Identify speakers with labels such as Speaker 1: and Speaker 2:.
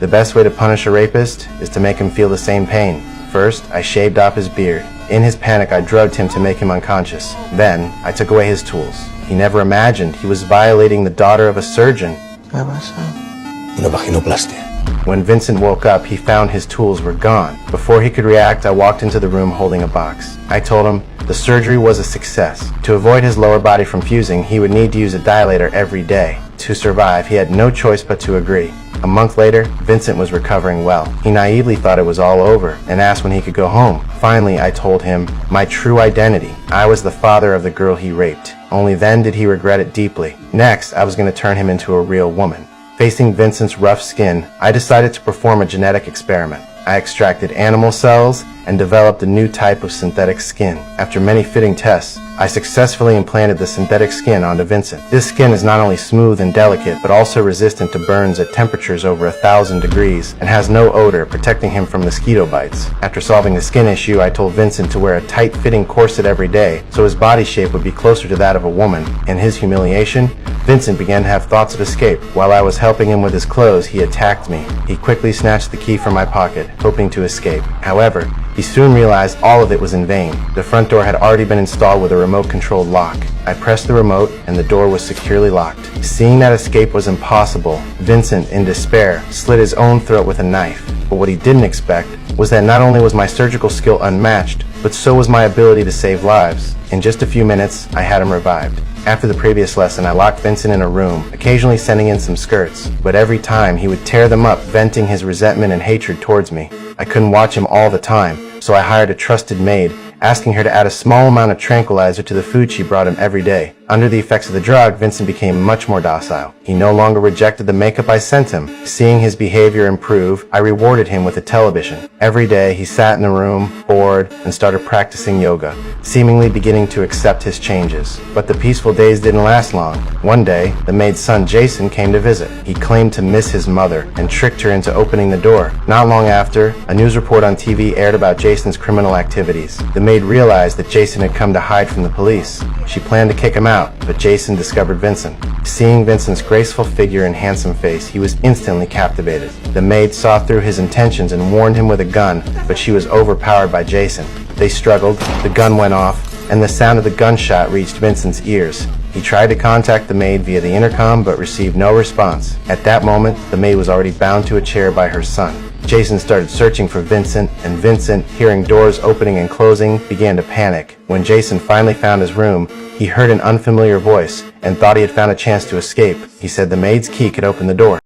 Speaker 1: The best way to punish a rapist is to make him feel the same pain. First, I shaved off his beard. In his panic, I drugged him to make him unconscious. Then, I took away his tools. He never imagined he was violating the daughter of a surgeon.
Speaker 2: Una vaginoplastia.
Speaker 1: When Vincent woke up, he found his tools were gone. Before he could react, I walked into the room holding a box. I told him the surgery was a success. To avoid his lower body from fusing, he would need to use a dilator every day. To survive, he had no choice but to agree. A month later, Vincent was recovering well. He naively thought it was all over and asked when he could go home. Finally, I told him my true identity. I was the father of the girl he raped. Only then did he regret it deeply. Next, I was going to turn him into a real woman. Facing Vincent's rough skin, I decided to perform a genetic experiment. I extracted animal cells and developed a new type of synthetic skin. After many fitting tests, I successfully implanted the synthetic skin onto Vincent. This skin is not only smooth and delicate, but also resistant to burns at temperatures over 1,000 degrees and has no odor, protecting him from mosquito bites. After solving the skin issue, I told Vincent to wear a tight-fitting corset every day so his body shape would be closer to that of a woman. In his humiliation, Vincent began to have thoughts of escape. While I was helping him with his clothes, he attacked me. He quickly snatched the key from my pocket, hoping to escape. However, he soon realized all of it was in vain. The front door had already been installed with a remote-controlled lock. I pressed the remote and the door was securely locked. Seeing that escape was impossible, Vincent, in despair, slit his own throat with a knife. But what he didn't expect was that not only was my surgical skill unmatched, but so was my ability to save lives. In just a few minutes, I had him revived. After the previous lesson, I locked Vincent in a room, occasionally sending in some skirts, but every time he would tear them up, venting his resentment and hatred towards me. I couldn't watch him all the time, so I hired a trusted maid, asking her to add a small amount of tranquilizer to the food she brought him every day. Under the effects of the drug, Vincent became much more docile. He no longer rejected the makeup I sent him. Seeing his behavior improve, I rewarded him with a television. Every day, he sat in the room, bored, and started practicing yoga, seemingly beginning to accept his changes. But the peaceful days didn't last long. One day, the maid's son Jason came to visit. He claimed to miss his mother and tricked her into opening the door. Not long after, a news report on TV aired about Jason's criminal activities. The maid realized that Jason had come to hide from the police. She planned to kick him out, but Jason discovered Vincent. Seeing Vincent's graceful figure and handsome face, he was instantly captivated. The maid saw through his intentions and warned him with a gun, but she was overpowered by Jason. They struggled, the gun went off, and the sound of the gunshot reached Vincent's ears. He tried to contact the maid via the intercom, but received no response. At that moment, the maid was already bound to a chair by her son. Jason started searching for Vincent, and Vincent, hearing doors opening and closing, began to panic. When Jason finally found his room, he heard an unfamiliar voice and thought he had found a chance to escape. He said the maid's key could open the door.